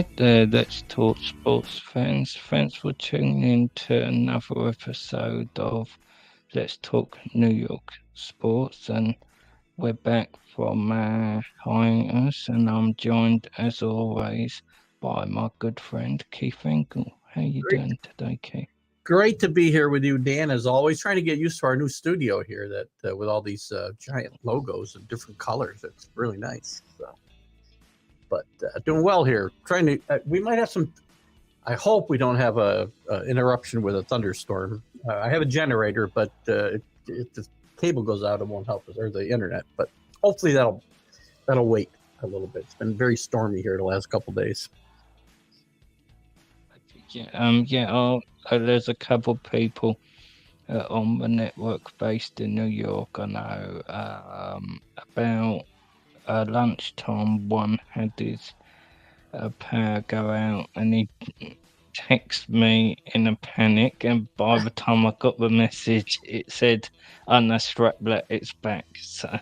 Hi there, Let's Talk Sports fans. Thanks for tuning in to another episode of Let's Talk New York Sports. And we're back from hiatus, and I'm joined as always by my good friend Keith Engle. How you Great, doing today, Keith? great to be here with you, Dan. As always, trying to get used to our new studio here that with all these giant logos of different colors. It's really nice. So, but doing well here. Trying to. We might have some. I hope we don't have a interruption with a thunderstorm. I have a generator, but if the cable goes out, it won't help us or the internet. But hopefully that'll wait a little bit. It's been very stormy here the last couple days. There's a couple people on the network based in New York. I know about lunchtime, one had his power go out, and he texted me in a panic. And by the time I got the message, it said, "Unstrap, it's back." So,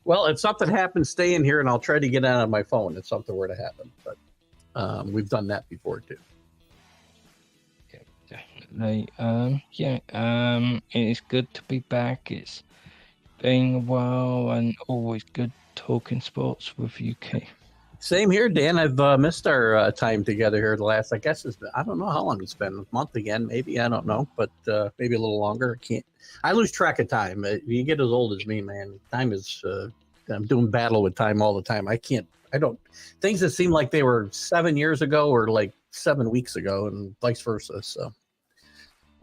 Well, if something happens, stay in here, and I'll try to get out on my phone if something were to happen. But we've done that before too. yeah, definitely. It is good to be back. It's been a while, and always good talking sports with you, Keith. Same here, Dan. I've missed our time together here. The last, I guess, it's been, I don't know how long it's been. A month again, maybe. I don't know, but maybe a little longer. I can't. I lose track of time. You get as old as me, man. Time is. I'm doing battle with time all the time. I can't. I don't. Things that seem like they were 7 years ago or like 7 weeks ago, and vice versa. So,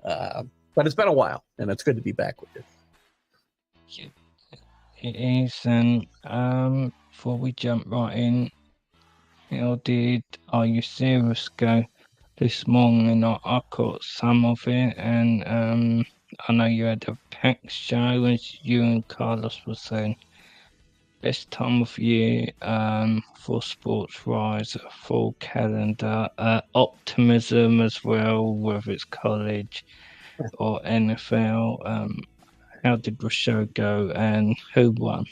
but it's been a while, and it's good to be back with you. Yeah, it is, and before we jump right in, Are You Serious go this morning? I caught some of it, and I know you had a packed show, as you and Carlos were saying. Best time of year for Sports Rise, a full calendar, optimism as well, whether it's college or NFL. How did the show go, and who won?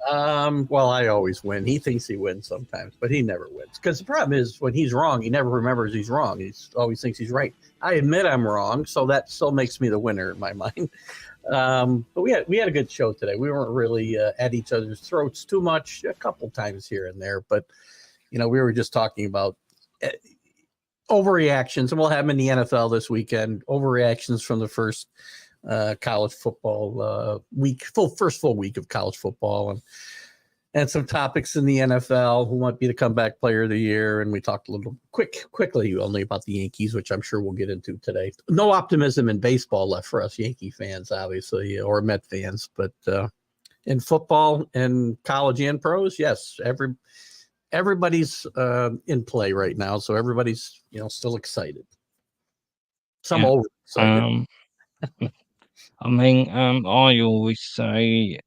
Well, I always win. He thinks he wins sometimes, but he never wins. Because the problem is when he's wrong, he never remembers he's wrong. He always thinks he's right. I admit I'm wrong, so that still makes me the winner in my mind. But we had a good show today. We weren't really at each other's throats too much, a couple times here and there, but we were just talking about overreactions, and we'll have them in the NFL this weekend. Overreactions from the first college football week, first full week of college football, and some topics in the NFL. Who might be the comeback player of the year? And we talked a little quickly only about the Yankees, which I'm sure we'll get into today. No optimism in baseball left for us Yankee fans, obviously, or Met fans, but in football and college and pros, yes, everybody's in play right now, so everybody's still excited. Some Yeah. over excited. I always say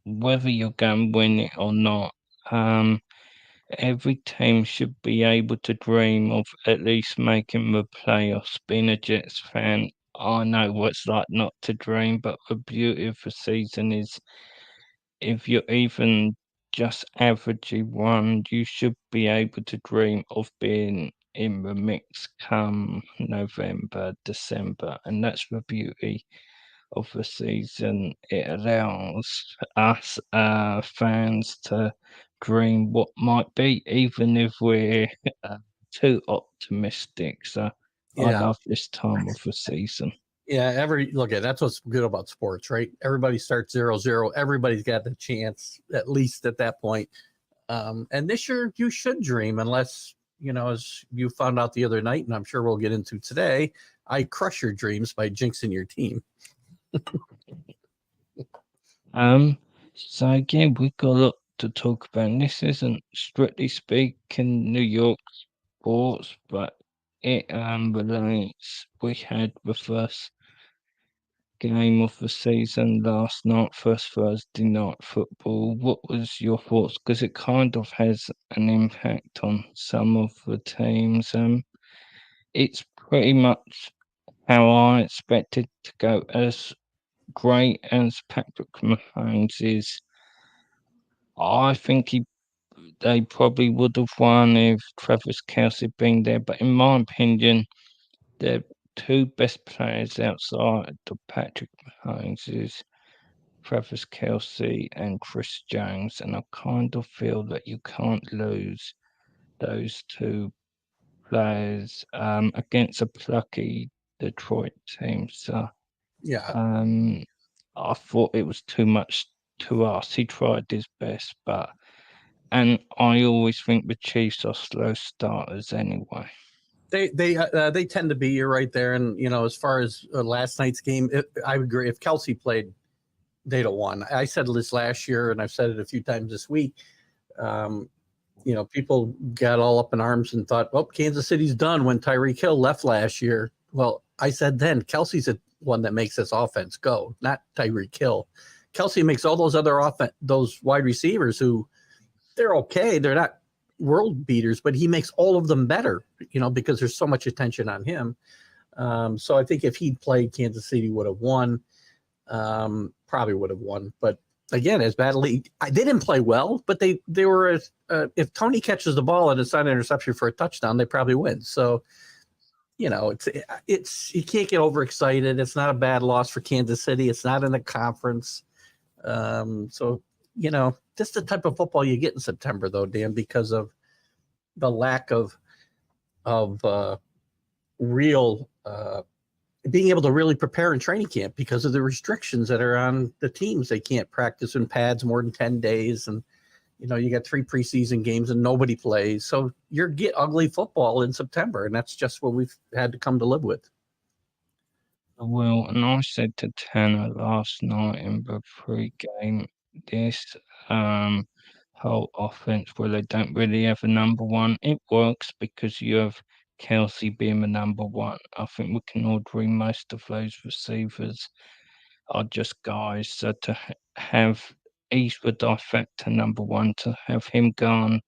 whether you're going to win it or not, every team should be able to dream of at least making the playoffs. Being a Jets fan, I know what it's like not to dream, but the beauty of the season is if you're even just averagely one, you should be able to dream of being in the mix come November, December, and that's the beauty of the season. It allows us fans to dream what might be, even if we're too optimistic. So I Yeah. love this time of the season. Yeah, look at that's what's good about sports, right? Everybody starts 0-0. Everybody's got the chance, at least at that point. And this year, you should dream, unless as you found out the other night, and I'm sure we'll get into today. I crush your dreams by jinxing your team. So again, we've got a lot to talk about. And this isn't strictly speaking New York sports, but it relates. We had the first game of the season last night, first Thursday night football. What was your thoughts? Because it kind of has an impact on some of the teams. It's pretty much how I expected to go. As great as Patrick Mahomes is, I think he they probably would have won if Travis Kelce been there. But in my opinion, the two best players outside of Patrick Mahomes is Travis Kelce and Chris Jones, and I kind of feel that you can't lose those two players against a plucky Detroit team. So Yeah, um, I thought it was too much to ask. He tried his best, but and I always think the Chiefs are slow starters anyway. they tend to be. You're right there, and as far as last night's game, I would agree. If Kelsey played, they'd have won. I said this last year, and I've said it a few times this week. Um, People got all up in arms and thought, well, Kansas City's done when Tyreek Hill left last year. Well, I said then, Kelsey's the one that makes this offense go, not Tyreek Hill. Kelsey makes all those other those wide receivers who they're okay. They're not world beaters, but he makes all of them better, because there's so much attention on him. So I think if he'd played, Kansas City would have won. Probably would have won, but again, as badly, they didn't play well, but they were. If Tony catches the ball and it's not an interception for a touchdown, they probably win. So it's you can't get overexcited. It's not a bad loss for Kansas City. It's not in the conference. So this is the type of football you get in September, though, Dan, because of the lack of real being able to really prepare in training camp because of the restrictions that are on the teams. They can't practice in pads more than 10 days. And, you got 3 preseason games and nobody plays. So you're get ugly football in September. And that's just what we've had to come to live with. Well, and I said to Tanner last night in the pre-game, this whole offense where they don't really have a number one, it works because you have Kelsey being the number one. I think we can all agree most of those receivers are just guys. So to have East would de facto number one, to have him gone,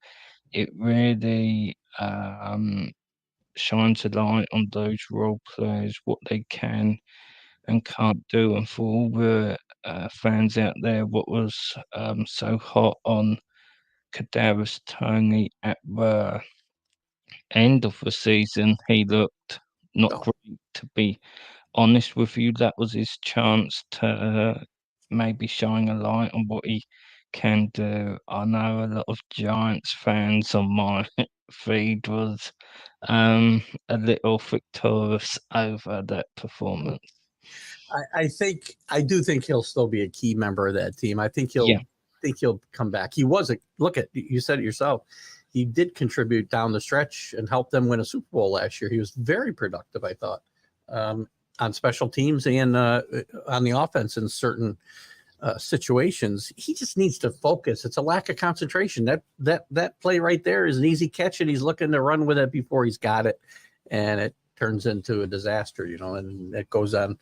it really shines a light on those role players, what they can and can't do. And for all the fans out there, what was so hot on Kadarius Toney at the end of the season, he looked not Oh, great. To be honest with you, that was his chance to maybe shine a light on what he can do. I know a lot of Giants fans on my feed was a little victorious over that performance. I do think he'll still be a key member of that team. I Yeah, think he'll come back. He was a look at you said it yourself. He did contribute down the stretch and help them win a Super Bowl last year. He was very productive, I thought, on special teams and on the offense in certain situations. He just needs to focus. It's a lack of concentration. That play right there is an easy catch, and he's looking to run with it before he's got it, and it turns into a disaster. And it goes on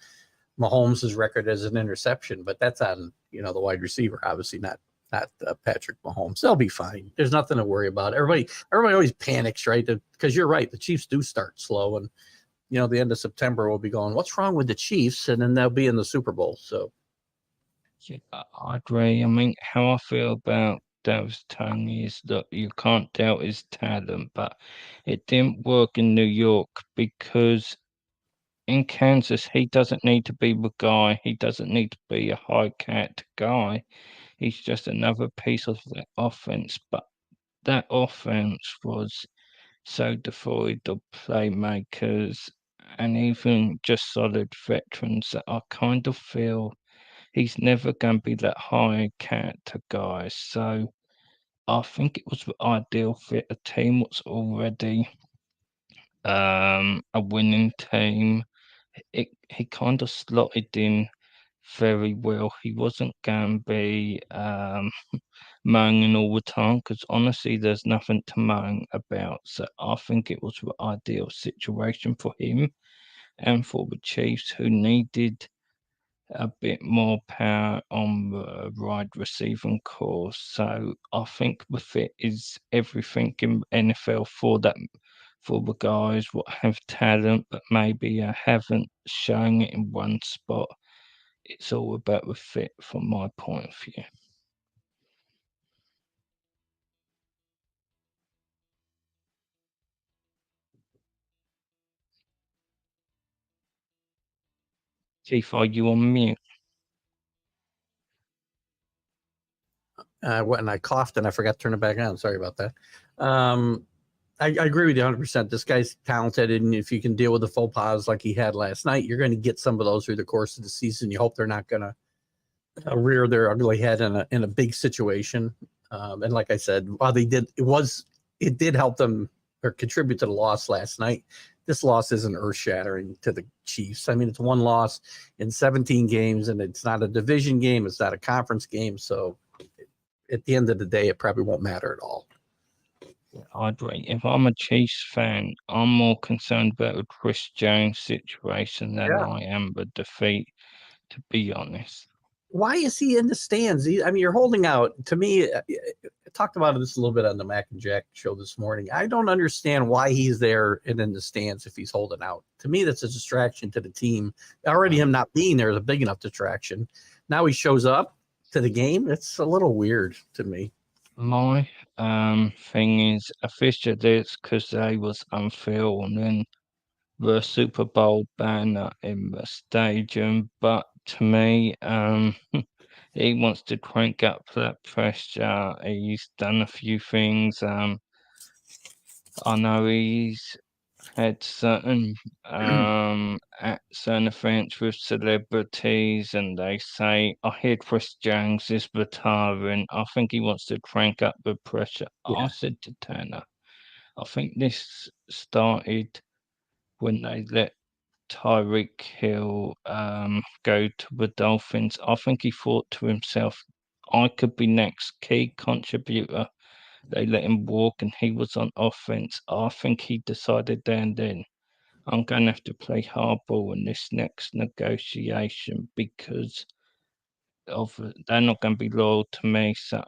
Mahomes' record as an interception, but that's on the wide receiver, obviously not Patrick Mahomes. They'll be fine. There's nothing to worry about. Everybody always panics, right? Because you're right. The Chiefs do start slow, and the end of September we'll be going, what's wrong with the Chiefs? And then they'll be in the Super Bowl. So yeah, I agree. I mean, how I feel about Davis Tony is that you can't doubt his talent, but it didn't work in New York because in Kansas, he doesn't need to be the guy. He doesn't need to be a high cat guy. He's just another piece of the offense. But that offense was so devoid of playmakers and even just solid veterans that I kind of feel he's never going to be that high character guy. So I think it was the ideal fit. A team was already a winning team. He kind of slotted in very well. He wasn't going to be moaning all the time because honestly, there's nothing to moan about. So I think it was the ideal situation for him and for the Chiefs, who needed a bit more power on the wide receiving core. So I think the fit is everything in NFL for that for the guys what have talent but maybe haven't shown it in one spot. It's all about the fit from my point of view. Keith, are you on mute? And I coughed and I forgot to turn it back on. Sorry about that. Um, I agree with you 100%. This guy's talented, and if you can deal with the faux pas like he had last night, you're going to get some of those through the course of the season. You hope they're not going to rear their ugly head in a big situation. And like I said, while it did help them or contribute to the loss last night. This loss isn't earth shattering to the Chiefs. I mean, it's one loss in 17 games, and it's not a division game. It's not a conference game. So at the end of the day, it probably won't matter at all. Audrey, if I'm a Chiefs fan, I'm more concerned about the Chris Jones situation than Yeah. I am the defeat, to be honest. Why is he in the stands? I mean, you're holding out. To me, I talked about this a little bit on the Mac and Jack show this morning. I don't understand why he's there and in the stands if he's holding out. To me, that's a distraction to the team. Already him not being there is a big enough distraction. Now he shows up to the game. It's a little weird to me. My thing is, I featured this because they was unfilming the Super Bowl banner in the stadium, but to me, he wants to crank up that pressure. He's done a few things. I know he's had certain events with celebrities, and they say, I hear Chris Jones is retiring. I think he wants to crank up the pressure. I Yeah. said to Tanner, I think this started when they let Tyreek Hill go to the Dolphins. I think he thought to himself, I could be next key contributor. They let him walk and he was on offense. I think he decided then I'm going to have to play hardball in this next negotiation because they're not going to be loyal to me. So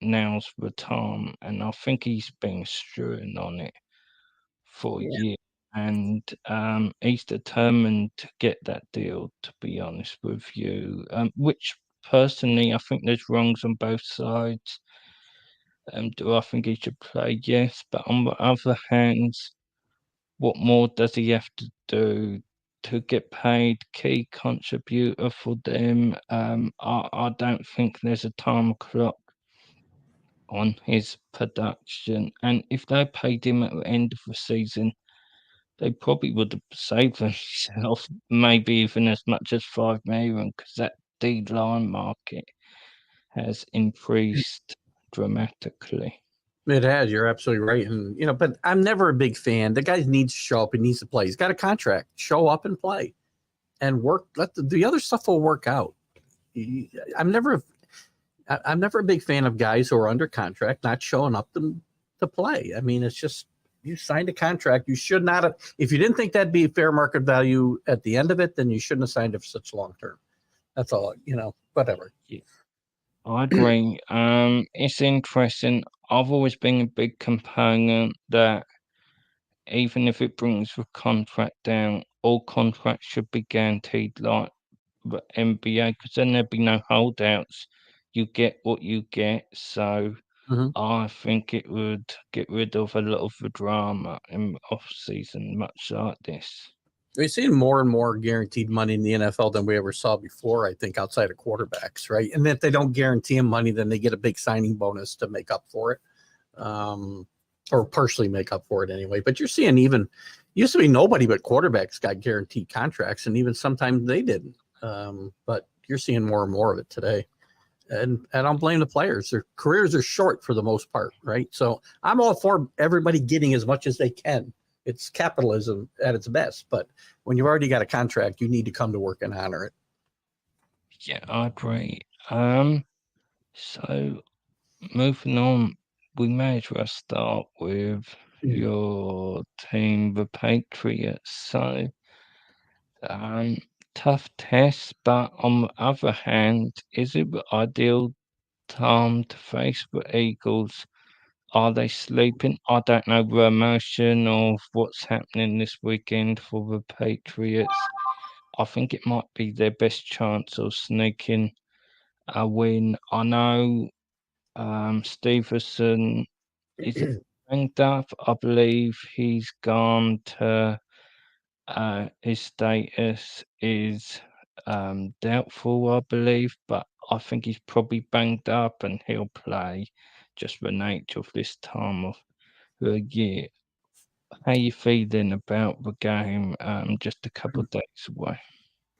now's the time, and I think he's been stewing on it for Yeah. years, and he's determined to get that deal. To be honest with you, which personally I think there's wrongs on both sides. Do I think he should play? Yes, but on the other hand, what more does he have to do to get paid key contributor for them? I don't think there's a time clock on his production. And if they paid him at the end of the season, they probably would have saved themselves maybe even as much as 5 million because that D line market has increased dramatically. It has. You're absolutely right. And, but I'm never a big fan. The guy needs to show up. He needs to play. He's got a contract. Show up and play and work. Let the other stuff will work out. I'm never I'm never a big fan of guys who are under contract not showing up to play. I mean, it's just you signed a contract. You should not have. If you didn't think that'd be fair market value at the end of it, then you shouldn't have signed it for such long term. That's all. Whatever. Yeah, I agree. It's interesting. I've always been a big component that even if it brings the contract down, all contracts should be guaranteed like the NBA, because then there'd be no holdouts. You get what you get. So Mm-hmm. I think it would get rid of a lot of the drama in the off season, much like this. We've seen more and more guaranteed money in the NFL than we ever saw before, I think, outside of quarterbacks, right? And if they don't guarantee them money, then they get a big signing bonus to make up for it, or partially make up for it anyway. But you're seeing used to be nobody but quarterbacks got guaranteed contracts, and even sometimes they didn't. But you're seeing more and more of it today. And I don't blame the players. Their careers are short for the most part, right? So I'm all for everybody getting as much as they can. It's capitalism at its best. But when you've already got a contract, you need to come to work and honor it. Yeah, I agree. So moving on, we may as well start with your team, the Patriots. So, um, tough test, but on the other hand, is it the ideal time to face the Eagles? Are they sleeping? I don't know the emotion of what's happening this weekend for the Patriots. I think it might be their best chance of sneaking a win. I know Stevenson is banged up. I believe he's gone to his status is doubtful, I believe, but I think he's probably banged up and he'll play. Just the nature of this time of the year. How you feeling about the game? Just a couple of days away.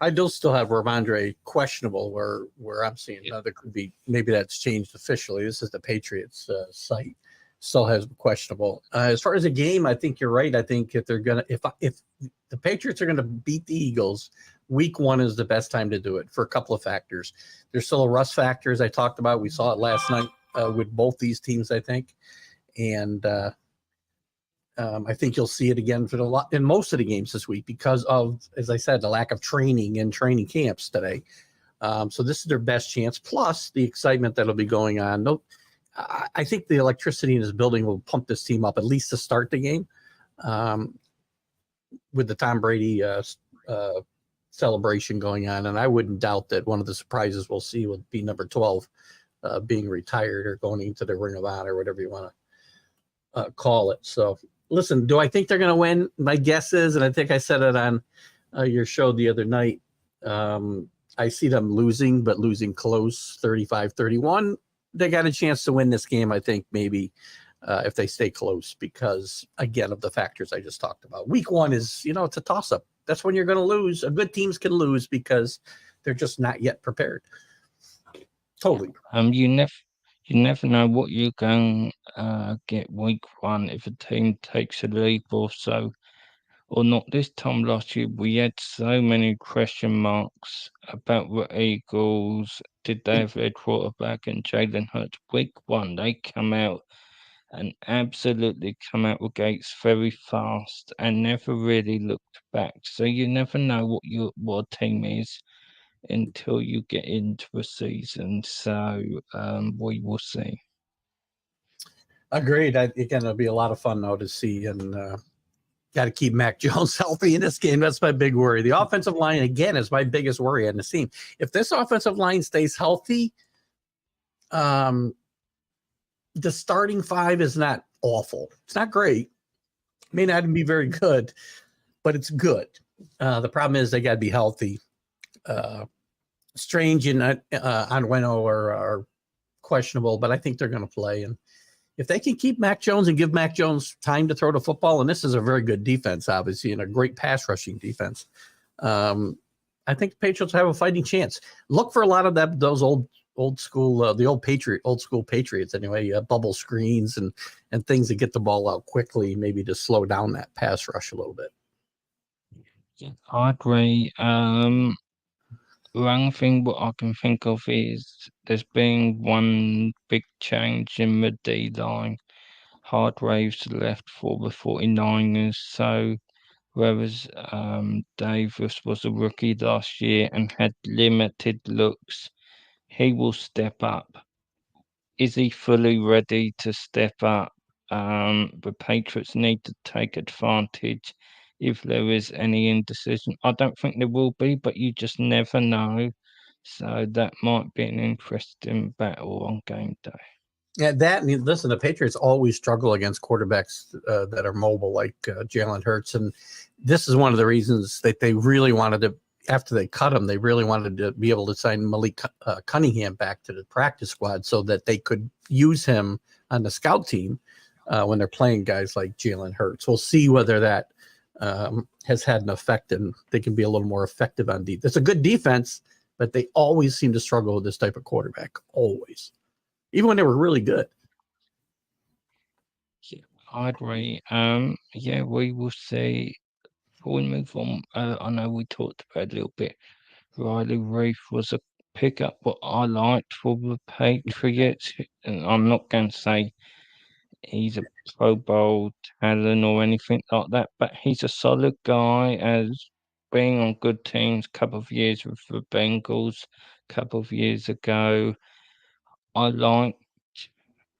I do still have Ramondre questionable where I'm seeing. Yeah. There could be maybe that's changed officially. This is the Patriots site. Still has questionable. As far as a game, I think you're right. I think if they're gonna if the Patriots are gonna beat the Eagles, week one is the best time to do it for a couple of factors. There's still a rust factor as I talked about. We saw it last night with both these teams, I think, and I think you'll see it again for the lot in most of the games this week because of, as I said, the lack of training and training camps today. So this is their best chance. Plus the excitement that'll be going on. No, I think the electricity in this building will pump this team up at least to start the game. With the Tom Brady celebration going on, and I wouldn't doubt that one of the surprises we'll see will be number 12 being retired or going into the Ring of Honor, whatever you want to call it. So listen, do I think they're going to win? My guess is, and I think I said it on your show the other night, I see them losing, but losing close, 35-31. They got a chance to win this game, I think, maybe if they stay close because, again, of the factors I just talked about. Week one is, it's a toss-up. That's when you're going to lose. Good teams can lose because they're just not yet prepared. Totally. You never know what you're going get week one if a team takes a leap or so, or not. This time last year, we had so many question marks about the Eagles. Did they have their quarterback and Jalen Hurts? Week one, they come out and absolutely come out the gates very fast and never really looked back. So you never know what a team is until you get into the season. So we will see. Agreed. Again, it'll be a lot of fun now to see, and got to keep Mac Jones healthy in this game. That's my big worry. The offensive line, again, is my biggest worry on the team. If this offensive line stays healthy, the starting five is not awful. It's not great. It may not even be very good, but it's good. The problem is they got to be healthy. Strange and Onweno are questionable, but I think they're going to play. And if they can keep Mac Jones and give Mac Jones time to throw the football, and this is a very good defense, obviously, and a great pass rushing defense, I think the Patriots have a fighting chance. Look for a lot of those old school, the old school Patriots anyway, bubble screens and things that get the ball out quickly, maybe to slow down that pass rush a little bit. Yeah, I agree. One thing what I can think of is there's been one big change in the D line. Hargraves left for the 49ers, so whereas Davis was a rookie last year and had limited looks, he will step up. Is he fully ready to step up? The Patriots need to take advantage if there is any indecision. I don't think there will be, but you just never know. So that might be an interesting battle on game day. Yeah, that and listen, the Patriots always struggle against quarterbacks that are mobile, like Jalen Hurts, and this is one of the reasons that they really wanted to. After they cut him, they really wanted to be able to sign Malik Cunningham back to the practice squad so that they could use him on the scout team when they're playing guys like Jalen Hurts. We'll see whether that has had an effect and they can be a little more effective on defense. It's a good defense, but they always seem to struggle with this type of quarterback, always. Even when they were really good. Yeah, I agree. Yeah, we will see. Before we move on, I know we talked about it a little bit. Riley Reef was a pickup what I liked for the Patriots, and I'm not going to say he's a Pro Bowl talent or anything like that, but he's a solid guy as being on good teams. Couple of years with the Bengals, couple of years ago. I like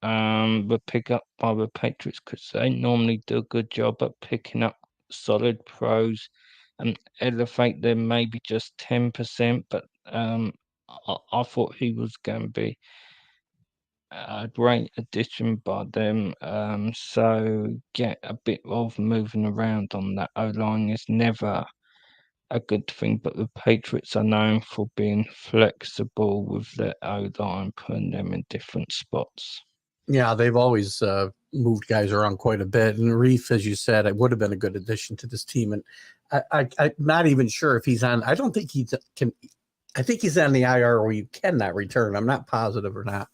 the pickup by the Patriots because they normally do a good job at picking up solid pros and elevate them maybe just 10%, but I thought he was going to be a great addition by them. So get a bit of moving around on that O line is never a good thing. But the Patriots are known for being flexible with their O line, putting them in different spots. Yeah, they've always moved guys around quite a bit. And Reef, as you said, it would have been a good addition to this team. And I'm not even sure if he's on. I don't think he can. I think he's on the IR where you cannot return. I'm not positive or not.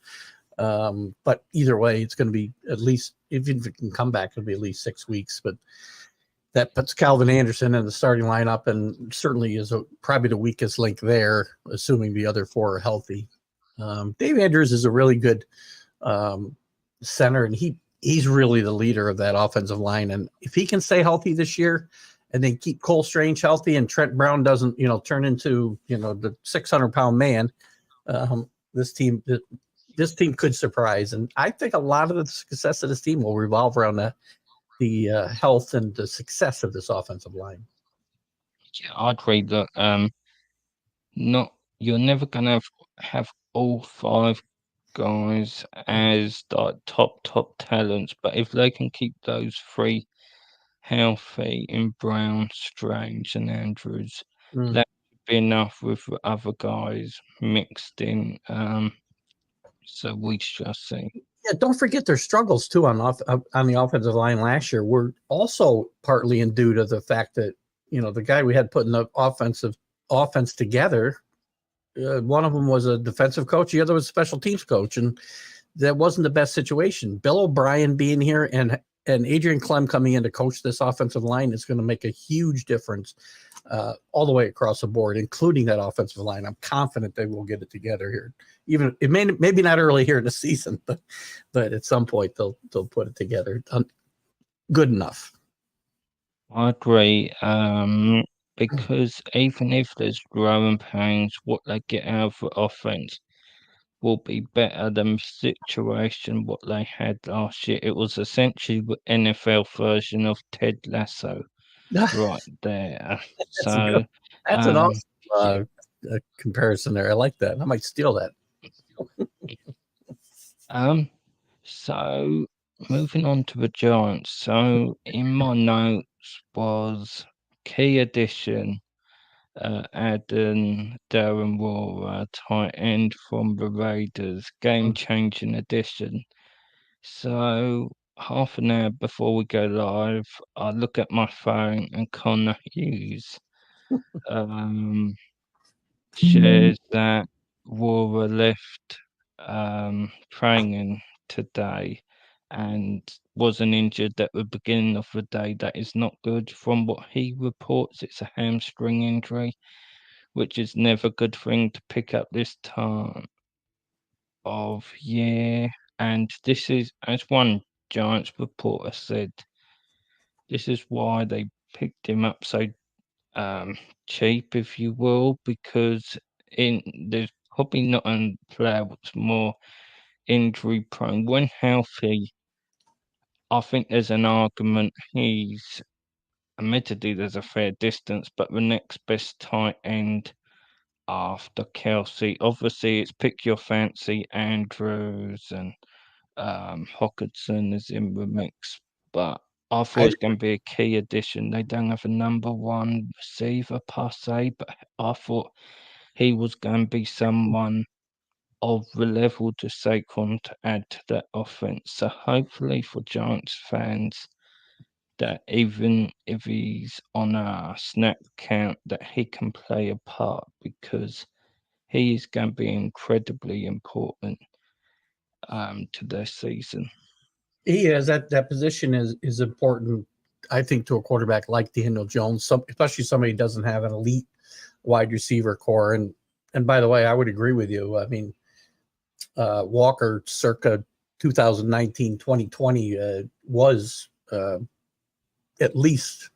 But either way, it's going to be at least, even if it can come back, it'll be at least 6 weeks. But that puts Calvin Anderson in the starting lineup and certainly is probably the weakest link there, assuming the other four are healthy. Dave Andrews is a really good center, and he's really the leader of that offensive line. And if he can stay healthy this year and then keep Cole Strange healthy and Trent Brown doesn't, turn into, the 600-pound man, this team could surprise. And I think a lot of the success of this team will revolve around the health and the success of this offensive line. Yeah, I'd agree that not you're never gonna have all five guys as the top talents, but if they can keep those three healthy in Brown, Strange, and Andrews, Mm. that would be enough with the other guys mixed in. So we shall see. Yeah, don't forget their struggles too on the offensive line last year were also partly in due to the fact that the guy we had putting the offense together. One of them was a defensive coach, the other was a special teams coach, and that wasn't the best situation. Bill O'Brien being here and Adrian Clem coming in to coach this offensive line is going to make a huge difference all the way across the board, including that offensive line. I'm confident they will get it together here. Even it maybe not early here in the season, but at some point they'll put it together good enough. I agree. Because even if there's growing pains, what they get out of the offense will be better than the situation what they had last year. It was essentially the NFL version of Ted Lasso right there. That's a good. So, That's an um, awesome yeah, comparison there. I like that. I might steal that. um, so moving on to the Giants. So in my notes was key addition, adding Darren Waller, tight end from the Raiders, game-changing addition. So half an hour before we go live, I look at my phone and Connor Hughes um, shares that Wara left training today and wasn't injured at the beginning of the day. That is not good. From what he reports, it's a hamstring injury, which is never a good thing to pick up this time of year. And this is, as one Giants reporter said, this is why they picked him up so um, cheap, if you will, because there's probably not a player that's more injury prone. When healthy, I think there's an argument he's admittedly there's a fair distance, but the next best tight end after Kelsey. Obviously, it's pick your fancy. Andrews and Hawkinson is in the mix, but I thought I it's going to be a key addition. They don't have a number one receiver per se, but I thought he was going to be someone of the level to Saquon to add to that offense. So hopefully for Giants fans, that even if he's on a snap count, that he can play a part because he is going to be incredibly important to their season. He is that position is important, I think, to a quarterback like Daniel Jones, especially somebody who doesn't have an elite wide receiver core. And by the way, I would agree with you. I mean, Walker circa 2019, 2020 was at least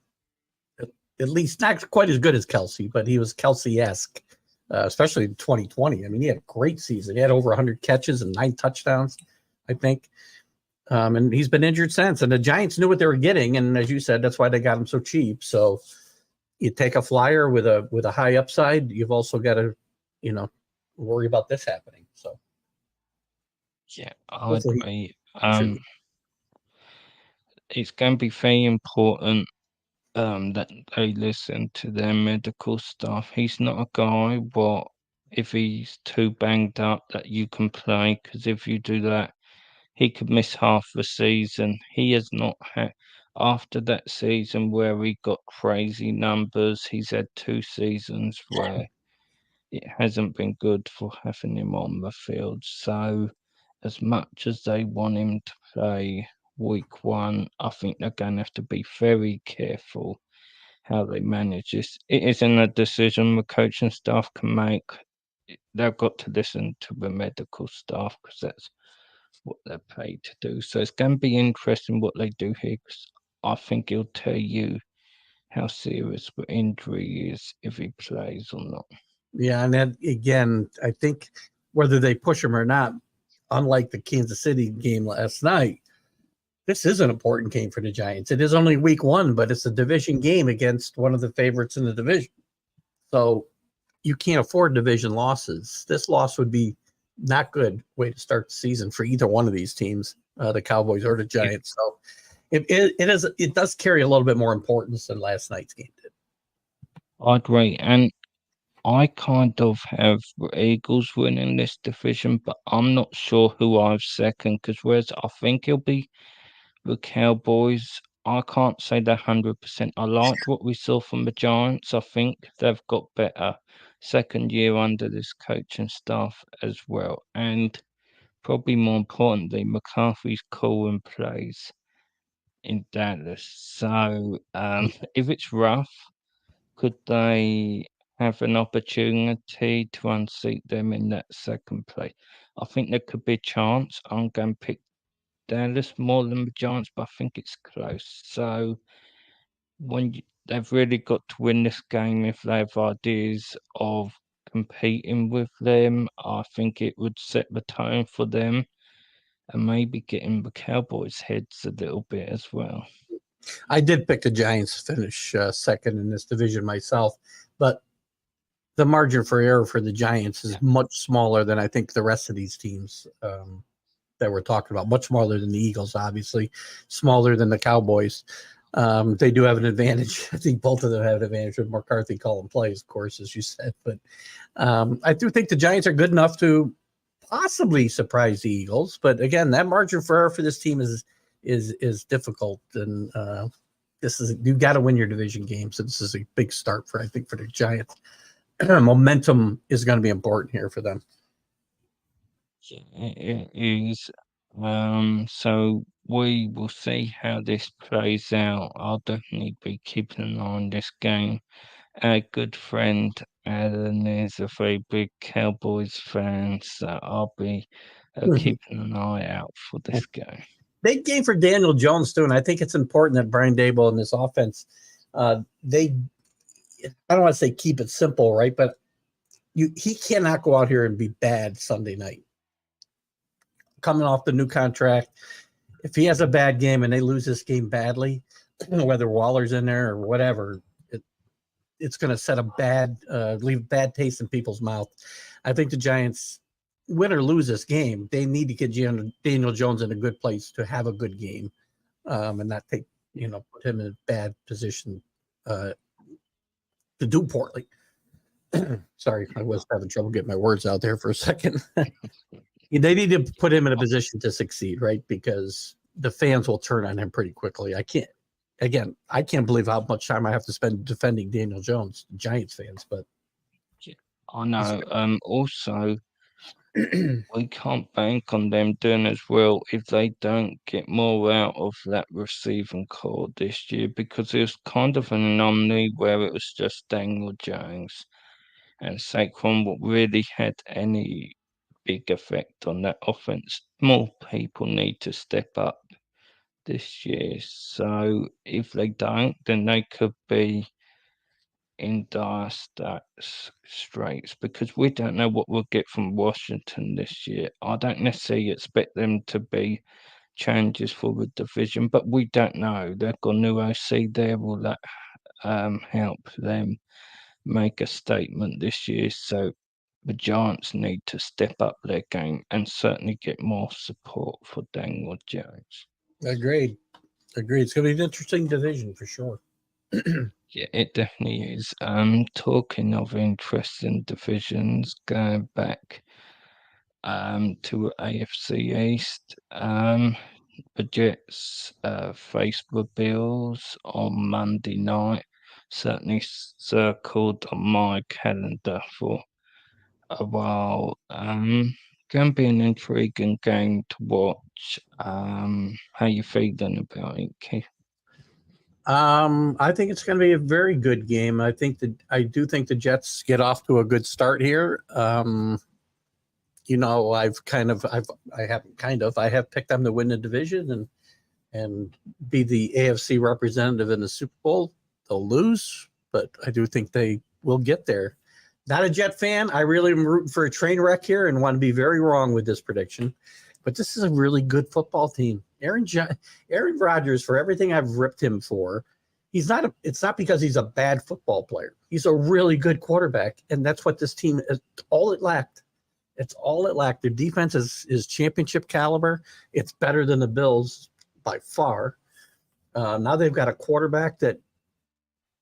at least not quite as good as Kelsey, but he was Kelsey-esque, especially in 2020. I mean, he had a great season. He had over 100 catches and 9 touchdowns, I think. And he's been injured since. And the Giants knew what they were getting, and as you said, that's why they got him so cheap. So you take a flyer with a high upside. You've also got to, worry about this happening. So Yeah, I hopefully agree. he contributes. It's going to be very important that they listen to their medical staff. He's not a guy what if he's too banged up that you can play, because if you do that, he could miss half the season. He has not had after that season where he got crazy numbers. He's had 2 seasons where it hasn't been good for having him on the field. So, as much as they want him to play week one, I think they're going to have to be very careful how they manage this. It isn't a decision the coaching staff can make. They've got to listen to the medical staff because that's what they're paid to do. So it's going to be interesting what they do here, because I think he'll tell you how serious the injury is if he plays or not. Yeah, and then again, I think whether they push him or not, unlike the Kansas City game last night, this is an important game for the Giants. It is only week one, but it's a division game against one of the favorites in the division. So you can't afford division losses. This loss would be not good way to start the season for either one of these teams, the Cowboys or the It, Giants. So it does carry a little bit more importance than last night's game did. I agree. And I kind of have the Eagles winning this division, but I'm not sure who I've second, because whereas I think it'll be the Cowboys, I can't say they're 100%. I liked what we saw from the Giants. I think they've got better second year under this coaching staff as well. And probably more importantly, McCarthy's calling plays in Dallas. So if it's rough, could they have an opportunity to unseat them in that second place? I think there could be a chance. I'm going to pick Dallas more than the Giants, but I think it's close. So they've really got to win this game if they have ideas of competing with them. I think it would set the tone for them and maybe get in the Cowboys' heads a little bit as well. I did pick the Giants to finish second in this division myself, but the margin for error for the Giants Yeah. is much smaller than I think the rest of these teams that we're talking about. Much smaller than the Eagles, obviously, smaller than the Cowboys. They do have an advantage. I think both of them have an advantage with McCarthy calling plays, of course, as you said. But I do think the Giants are good enough to possibly surprise the Eagles. But again, that margin for error for this team is difficult, and this is you got to win your division game. So this is a big start for I think for the Giants. Momentum is going to be important here for them. It is. So we will see how this plays out. I'll definitely be keeping an eye on this game. Our good friend Alan is a very big Cowboys fan, so I'll be keeping an eye out for this game. Big game for Daniel Jones too, and I think it's important that Brian Dable and this offense, they I don't want to say keep it simple, right? But he cannot go out here and be bad Sunday night. Coming off the new contract, if he has a bad game and they lose this game badly, whether Waller's in there or whatever, it's going to set a leave a bad taste in people's mouth. I think the Giants, win or lose this game, they need to get Daniel Jones in a good place to have a good game, and not put him in a bad position to do poorly. Sorry, I was having trouble getting my words out there for a second. They need to put him in a position to succeed, right? Because the fans will turn on him pretty quickly. I can't believe how much time I have to spend defending Daniel Jones, Giants fans, but I know. Also, we can't bank on them doing as well if they don't get more out of that receiving core this year, because it was kind of an anomaly where it was just Daniel Jones and Saquon what really had any big effect on that offense. More people need to step up this year. So if they don't, then they could be in dire straits, because we don't know what we'll get from Washington this year. I don't necessarily expect them to be changes for the division, but we don't know. They've got new OC there. Will that help them make a statement this year? So the Giants need to step up their game and certainly get more support for Daniel Jones. agreed. Agreed. It's going to be an interesting division for sure. Yeah, it definitely is. Talking of interesting divisions, going back to AFC East, the Jets faced the Bills on Monday night. Certainly circled on my calendar for a while. Going to be an intriguing game to watch. How you feeling about it, Keith? I think it's going to be a very good game. I do think the Jets get off to a good start here. I have picked them to win the division and be the AFC representative in the Super Bowl. They'll lose, but I do think they will get there. Not a Jet fan. I really am rooting for a train wreck here and want to be very wrong with this prediction. But this is a really good football team. Aaron Rodgers, for everything I've ripped him for, it's not because he's a bad football player. He's a really good quarterback, and that's what this team is. All it lacked. It's all it lacked. Their defense is championship caliber. It's better than the Bills by far. Now they've got a quarterback that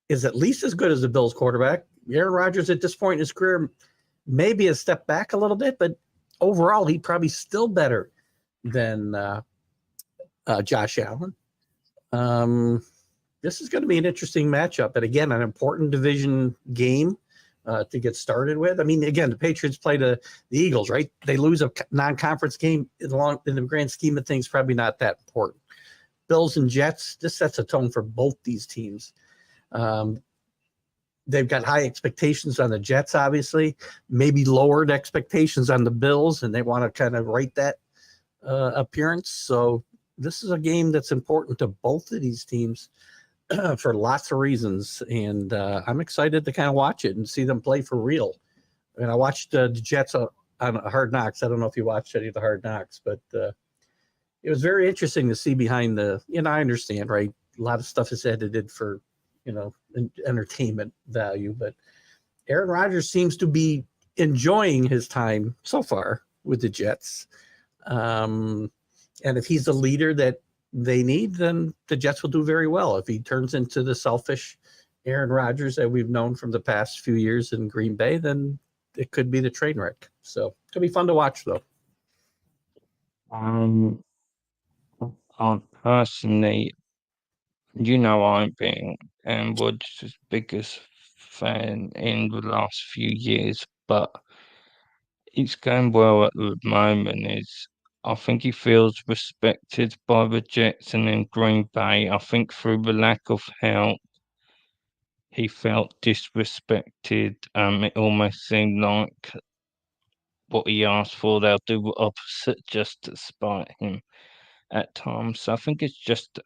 is at least as good as the Bills quarterback. Aaron Rodgers at this point in his career maybe a step back a little bit, but overall he's probably still better than Josh Allen. This is going to be an interesting matchup, but again, an important division game to get started with. I mean, again, the Patriots play the Eagles, right? They lose a non-conference game in the grand scheme of things, probably not that important. Bills and Jets, this sets a tone for both these teams. They've got high expectations on the Jets, obviously, maybe lowered expectations on the Bills, and they want to kind of right that appearance. So this is a game that's important to both of these teams for lots of reasons, and I'm excited to kind of watch it and see them play for real. I mean, I watched the Jets on Hard Knocks. I don't know if you watched any of the Hard Knocks, but it was very interesting to see behind the. I understand, right? A lot of stuff is edited for entertainment value, but Aaron Rodgers seems to be enjoying his time so far with the Jets. And if he's the leader that they need, then the Jets will do very well. If he turns into the selfish Aaron Rodgers that we've known from the past few years in Green Bay, then it could be the train wreck. So it's going to be fun to watch, though. Um, I personally, I've been Wood's biggest fan in the last few years, but it's going well at the moment. I think he feels respected by the Jets and in Green Bay. I think through the lack of help, he felt disrespected. It almost seemed like what he asked for, they'll do the opposite just to spite him at times. So I think it's just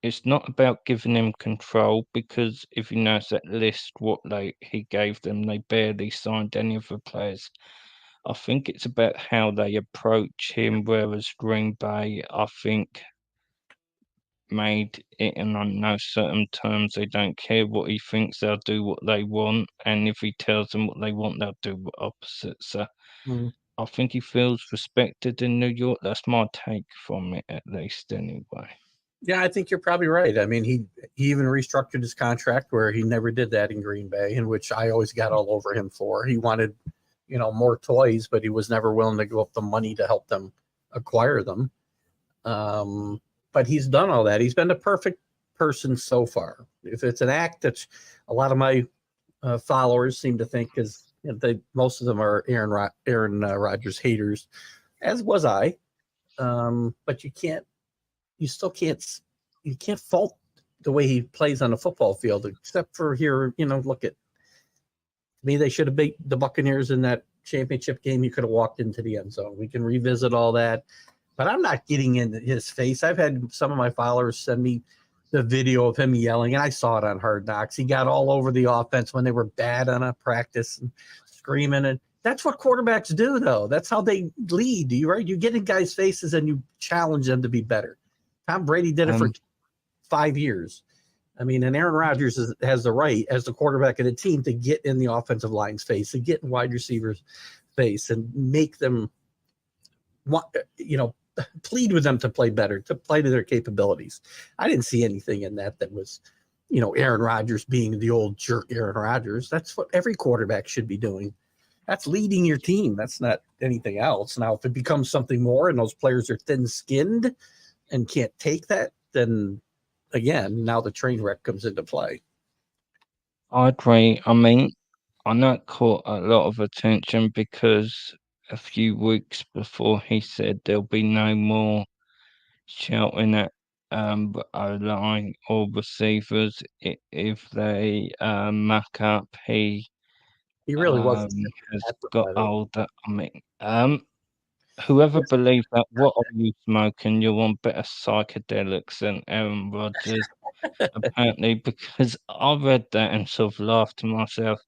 it's not about giving him control because if you notice that list, what he gave them, they barely signed any of the players. I think it's about how they approach him, whereas Green Bay, I think, made it in on no certain terms. They don't care what he thinks, they'll do what they want. And if he tells them what they want, they'll do the opposite. So Mm. I think he feels respected in New York. That's my take from it, at least, anyway. Yeah, I think you're probably right. I mean, he even restructured his contract where he never did that in Green Bay, in which I always got all over him for. He wanted, more toys, but he was never willing to give up the money to help them acquire them. But he's done all that. He's been the perfect person so far. If it's an act that a lot of my followers seem to think is, most of them are Aaron Rodgers haters, as was I. But you can't fault the way he plays on the football field, except for here, look at me. They should have beat the Buccaneers in that championship game. He could have walked into the end zone. We can revisit all that, but I'm not getting into his face. I've had some of my followers send me the video of him yelling, and I saw it on Hard Knocks. He got all over the offense when they were bad on a practice and screaming. And that's what quarterbacks do, though. That's how they lead. Right? You get in guys' faces and you challenge them to be better. Tom Brady did it for Um, 5 years. I mean, and Aaron Rodgers has the right as the quarterback of the team to get in the offensive line's face, to get in wide receivers' face, and make them want, plead with them to play better, to play to their capabilities. I didn't see anything in that was, Aaron Rodgers being the old jerk Aaron Rodgers. That's what every quarterback should be doing. That's leading your team. That's not anything else. Now, if it becomes something more and those players are thin skinned and can't take that, then again, now the train wreck comes into play. I agree. I mean, I know it caught a lot of attention because a few weeks before he said there'll be no more shouting at O-line or receivers if they muck up. He He really wasn't has that got pathetic. older. I mean, whoever believed that, what are you smoking? You're on better psychedelics than Aaron Rodgers, apparently, because I read that and sort of laughed to myself.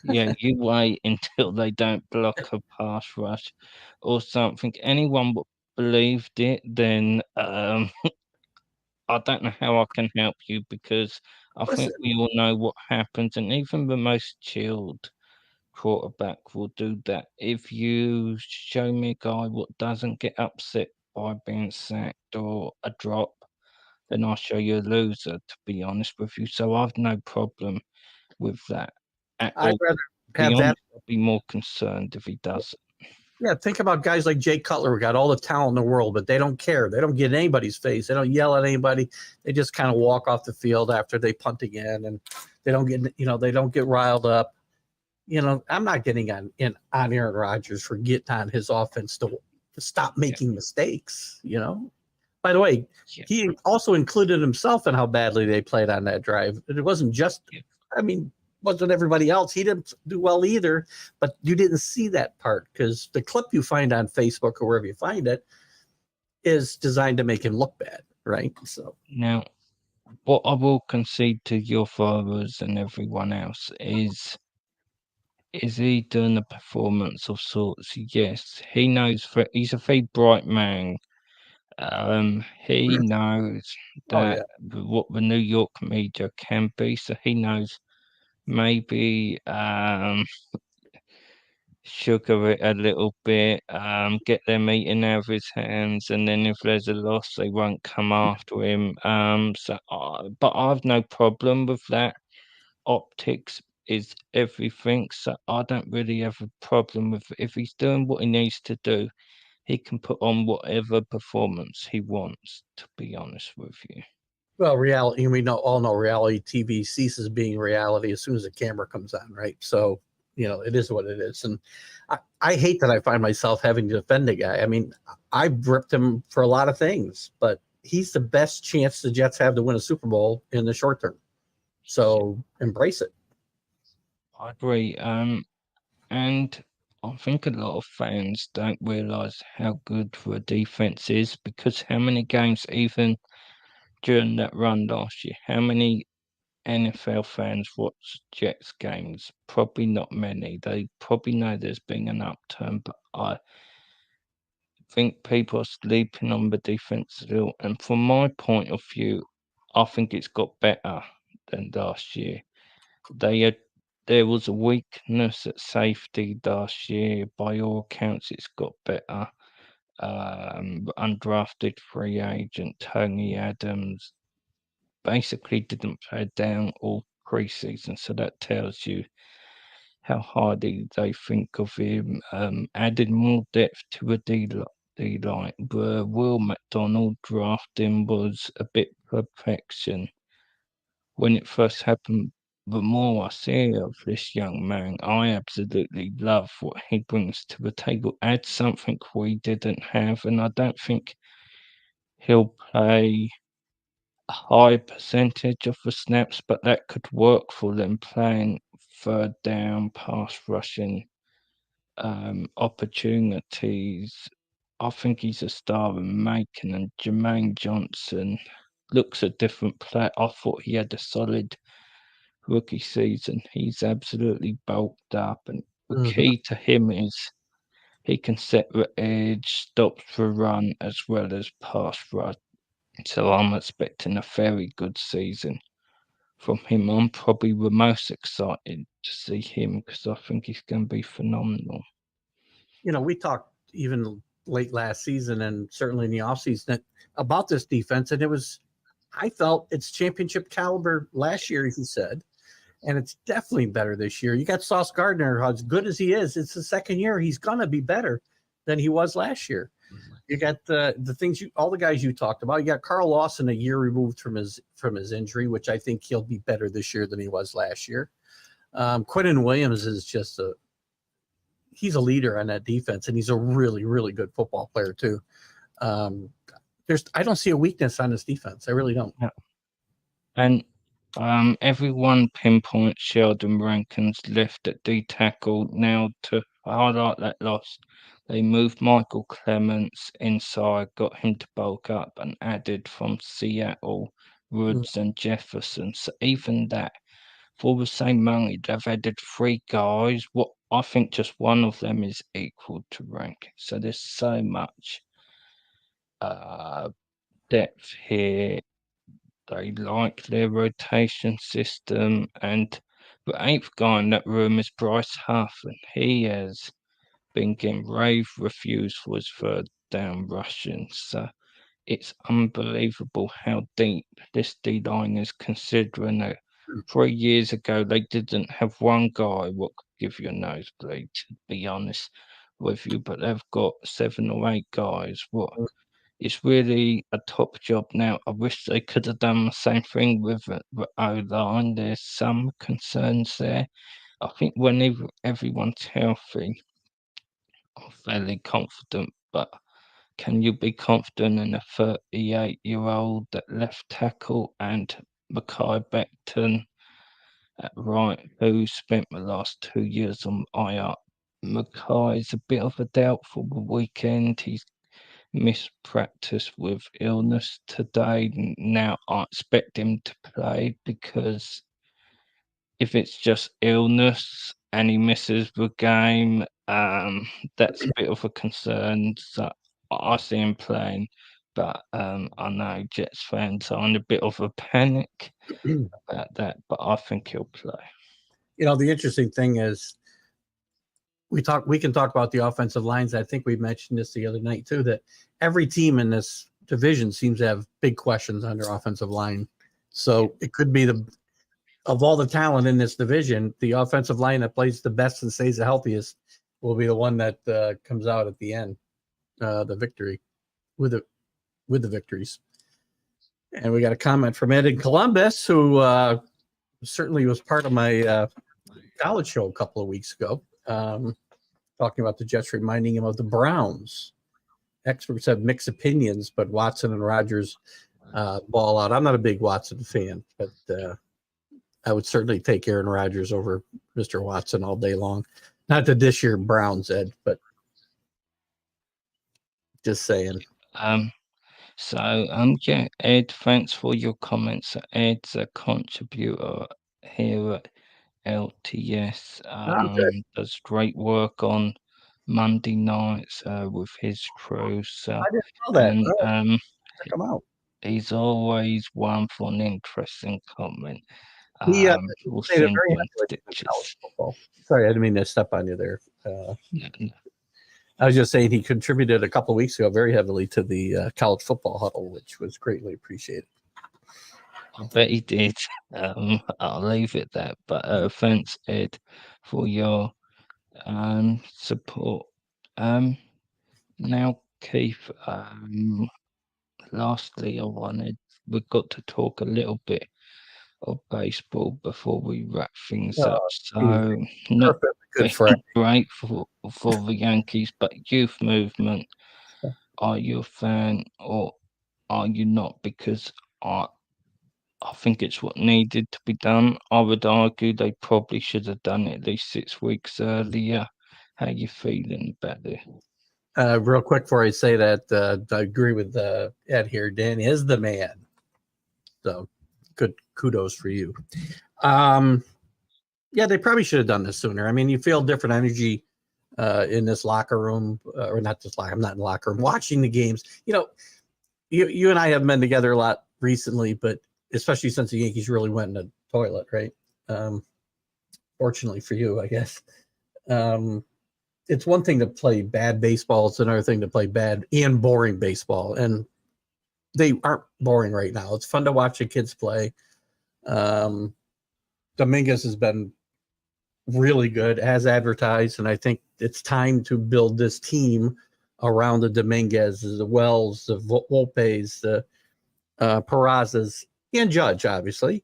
Yeah, you wait until they don't block a pass rush or something. Anyone that believed it, then I don't know how I can help you because I think Listen, we all know what happens, and even the most chilled quarterback will do that. If you show me a guy what doesn't get upset by being sacked or a drop, then I'll show you a loser, to be honest with you. So I've no problem with that at I'd all. rather To be have that. honest, I'd be more concerned if he doesn't. Yeah, think about guys like Jay Cutler who got all the talent in the world, but they don't care. They don't get in anybody's face. They don't yell at anybody. They just kind of walk off the field after they punt again, and they don't get riled up. I'm not getting on Aaron Rodgers for getting on his offense to stop Yeah, making mistakes. By the way, yeah, he also included himself in how badly they played on that drive. It wasn't just, yeah. I mean, wasn't everybody else. He didn't do well either, but you didn't see that part because the clip you find on Facebook or wherever you find it is designed to make him look bad, right? So, Now, what I will concede to your fathers and everyone else is he doing a performance of sorts? Yes, he knows. He's a very bright man. He knows oh yeah, that what the New York media can be, so he knows maybe sugar it a little bit, get their meeting out of his hands, and then if there's a loss, they won't come after him. But I've no problem with that. Optics is everything, so I don't really have a problem with if he's doing what he needs to do. He can put on whatever performance he wants. To be honest with you, well, reality. We all know reality TV ceases being reality as soon as the camera comes on, right? So, it is what it is. And I hate that I find myself having to defend a guy. I mean, I've ripped him for a lot of things, but he's the best chance the Jets have to win a Super Bowl in the short term. yeah, So embrace it. I agree. And I think a lot of fans don't realise how good the defense is because how many games, even during that run last year, how many NFL fans watch Jets games? Probably not many. They probably know there's been an upturn, but I think people are sleeping on the defense still. And from my point of view, I think it's got better than last year. They had there was a weakness at safety last year. By all accounts, it's got better. Undrafted free agent Tony Adams basically didn't play down all preseason, so that tells you how highly they think of him. Added more depth to a D line, where Will McDonald drafting was a bit perfection when it first happened. The more I see of this young man, I absolutely love what he brings to the table. Adds something we didn't have, and I don't think he'll play a high percentage of the snaps, but that could work for them playing third down, pass rushing opportunities. I think he's a star in making, and Jermaine Johnson looks a different player. I thought he had a solid rookie season. He's absolutely bulked up, and the Mhm. key to him is he can set the edge, stop the run as well as pass rush. So I'm expecting a very good season from him. I'm probably the most excited to see him because I think he's going to be phenomenal. We talked even late last season and certainly in the offseason about this defense, and it was I felt it's championship caliber last year, he said, and it's definitely better this year. You got Sauce Gardner, as good as he is, it's the second year. He's gonna be better than he was last year. You got the things all the guys you talked about. You got Carl Lawson a year removed from his injury, which I think he'll be better this year than he was last year. Quinnen Williams is just he's a leader on that defense, and he's a really, really good football player too. I don't see a weakness on this defense. I really don't. Yeah. And everyone pinpoints Sheldon Rankins left at D tackle. Now to highlight that loss, they moved Michael Clements inside, got him to bulk up, and added from Seattle Woods and Jefferson. So even that, for the same money, they've added three guys. What I think just one of them is equal to Rankins. So there's so much uh, depth here. They like their rotation system, and the eighth guy in that room is Bryce Huff, and he has been getting rave reviews for his third down rushing. So it's unbelievable how deep this D line is, considering that 3 years ago they didn't have one guy what could give you a nosebleed, to be honest with you, but they've got 7 or 8 guys. What it's really a top job now. I wish they could have done the same thing with the O-line. There's some concerns there. I think when everyone's healthy, I'm fairly confident, but can you be confident in a 38-year-old at left tackle and Mackay Becton at right, who spent the last 2 years on IR? Mackay is a bit of a doubtful weekend. He's missed practice with illness today. Now I expect him to play because if it's just illness and he misses the game, that's a bit of a concern. So I see him playing, but I know Jets fans are in a bit of a panic about that. But I think he'll play. The interesting thing is we can talk about the offensive lines. I think we mentioned this the other night too, that every team in this division seems to have big questions on their offensive line. So it could be of all the talent in this division, the offensive line that plays the best and stays the healthiest will be the one that comes out at the end, the victory with the victories. And we got a comment from Ed in Columbus, who certainly was part of my college show a couple of weeks ago, talking about the Jets, reminding him of the Browns. Experts have mixed opinions, but Watson and Rodgers ball out. I'm not a big Watson fan, but I would certainly take Aaron Rodgers over Mr. Watson all day long. Not the this year Browns, Ed, but just saying. Yeah, Ed, thanks for your comments. Ed's a contributor here at LTS. I'm good. Does great work on Monday nights with his crew. I didn't know that. And All right, check him out. he's always one for an interesting comment. He For stayed very sending heavily in college stitches. football. Sorry, I didn't mean to step on you there. Yeah, no. I was just saying he contributed a couple of weeks ago very heavily to the college football huddle, which was greatly appreciated. I bet he did. I'll leave it that. But thanks, Ed, for your support. Now, Keith, lastly, we've got to talk a little bit of baseball before we wrap things up. He's So, not perfect. Good being friend. great for the Yankees, but youth movement. Are you a fan or are you not? Because I think it's what needed to be done. I would argue they probably should have done it at least 6 weeks earlier. How you feeling about it? Real quick before I say that, I agree with Ed here. Dan is the man. So good kudos for you. Yeah, they probably should have done this sooner. I mean, you feel different energy in this locker room, or not this locker. I'm not in the locker room watching the games. You and I have been together a lot recently, but especially since the Yankees really went in the toilet, right? Fortunately for you, I guess. It's one thing to play bad baseball. It's another thing to play bad and boring baseball. And they aren't boring right now. It's fun to watch the kids play. Um, Dominguez has been really good as advertised, and I think it's time to build this team around the Dominguez's, the Wells, the Volpes, the Perazas, and Judge, obviously,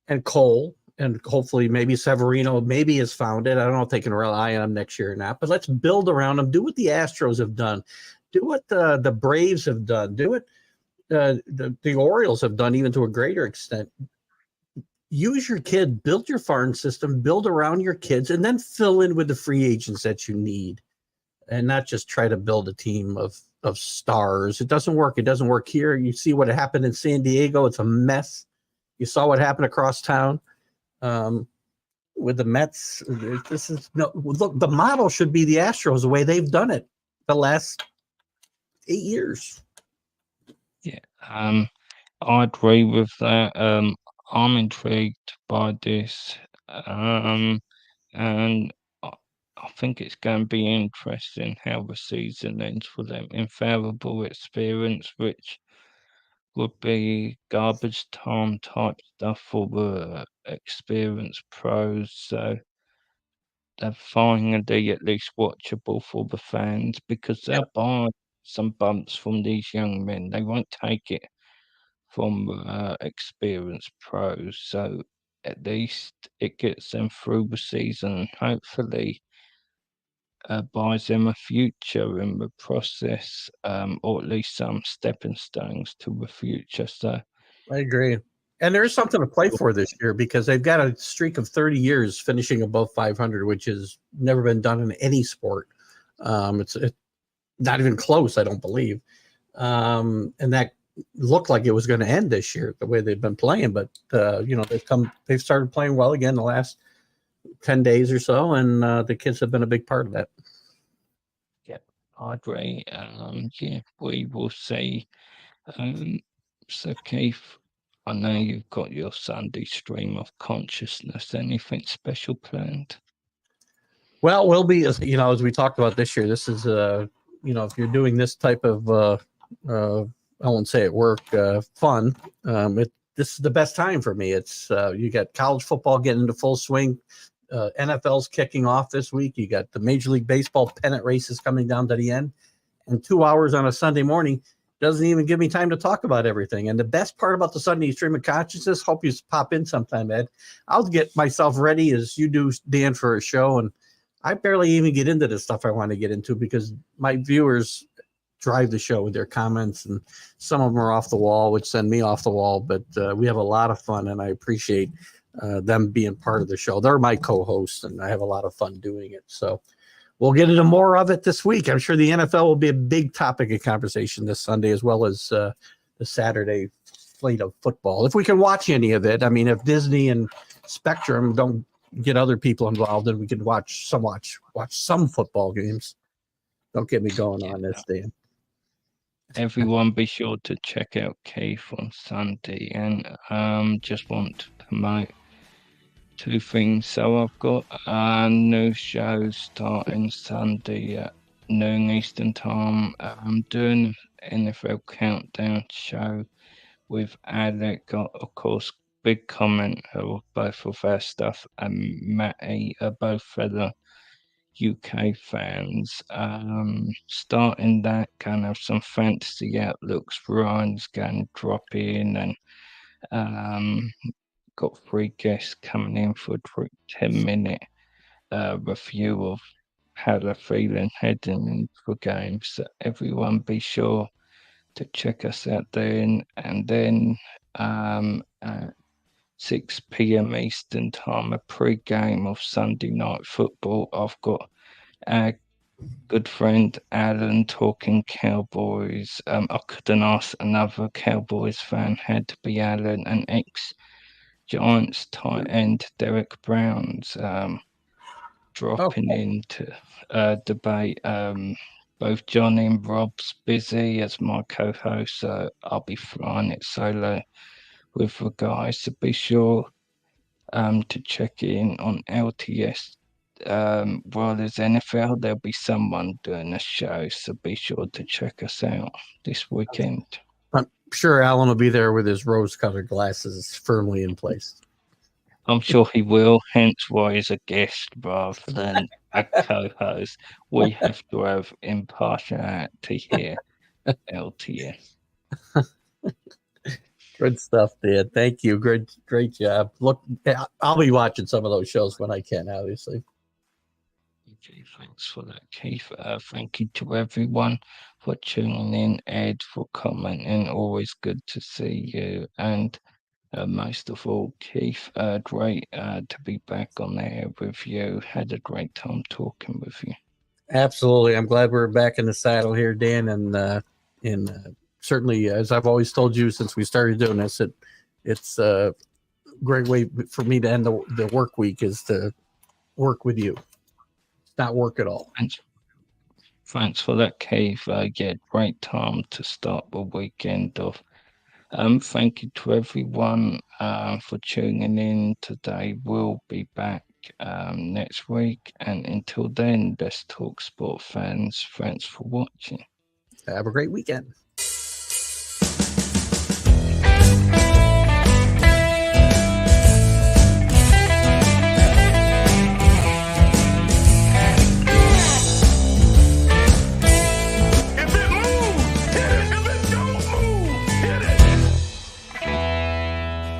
and Cole, and hopefully maybe Severino maybe has found it. I don't know if they can rely on him next year or not, but let's build around him. Do what the Astros have done. Do what the Braves have done. Do what the Orioles have done, even to a greater extent. Use your kid, build your farm system, build around your kids, and then fill in with the free agents that you need, and not just try to build a team of stars. It doesn't work. It doesn't work here. You see what happened in San Diego. It's a mess. You saw what happened across town with the Mets. This is no look. The model should be the Astros, the way they've done it the last 8 years. Yeah, I agree with that. I'm intrigued by this, and I, I think it's going to be interesting how the season ends for them. Infallible experience, which would be garbage time type stuff for the experienced pros. So they're finally at least watchable for the fans because they'll buy some bumps from these young men. They won't take it from experienced pros. So at least it gets them through the season and hopefully buys them a future in the process, or at least some stepping stones to the future. So I agree. And there is something to play for this year because they've got a streak of 30 years finishing above 500, which has never been done in any sport. It's not even close, I don't believe. And that looked like it was going to end this year the way they've been playing. But they've started playing well again the last 10 days or so, and the kids have been a big part of that. yeah, I agree. Yeah, we will see. Um, so Keith, I know you've got your Sunday stream of consciousness. Anything special planned? Well, we'll be, as we talked about this year, this is, if you're doing this type of, I won't say at work, fun, this is the best time for me. It's, you got college football getting into full swing. NFL's kicking off this week. You got the Major League Baseball pennant races coming down to the end. And 2 hours on a Sunday morning doesn't even give me time to talk about everything. And the best part about the Sunday stream of consciousness, hope you pop in sometime, Ed. I'll get myself ready as you do, Dan, for a show, and I barely even get into the stuff I want to get into because my viewers drive the show with their comments, and some of them are off the wall, which send me off the wall. But we have a lot of fun, and I appreciate them being part of the show. They're my co-hosts, and I have a lot of fun doing it. So we'll get into more of it this week. I'm sure the NFL will be a big topic of conversation this Sunday, as well as the Saturday slate of football. If we can watch any of it, I mean, if Disney and Spectrum don't get other people involved and we can watch some football games. Don't get me going Yeah, on this, Dan. everyone be sure to check out Keith on Sunday, and just want to promote two things. So I've got a new show starting Sunday at noon Eastern time. I'm doing NFL Countdown show with Alec, of course, big commenter of both of our stuff, and Matty are both fellow UK fans. Starting that, kind of some fantasy outlooks. Ryan's going to drop in, and um, got three guests coming in for a 10-minute review of how they're feeling heading into the game. So everyone be sure to check us out then. And then at 6 p.m. Eastern time, a pre-game of Sunday night football. I've got our good friend Alan talking Cowboys. I couldn't ask another Cowboys fan, had to be Alan, and ex-Giants tight end Derek Brown's dropping Okay. in to debate. Both Johnny and Rob's busy as my co-host, so I'll be flying it solo with the guys. So be sure to check in on LTS. While there's NFL, there'll be someone doing a show, so be sure to check us out this weekend. sure Alan will be there with his rose-colored glasses firmly in place. I'm sure he will, hence why he's a guest rather than a co-host. We have to have impartiality here, LTS. Good stuff, Dan. Thank you. Great job. Look, I'll be watching some of those shows when I can, obviously. Okay, thanks for that, Keith. Thank you to everyone for tuning in, Ed for commenting. Always good to see you. And most of all, Keith, great to be back on there with you. Had a great time talking with you. Absolutely. I'm glad we're back in the saddle here, Dan. And certainly, as I've always told you since we started doing this, it's a great way for me to end the work week is to work with you. It's not work at all. Thanks, thanks for that, Keith. Yeah, great time to start the weekend off. Thank you to everyone for tuning in today. We'll be back next week. And until then, let's talk sport fans. Thanks for watching. Have a great weekend.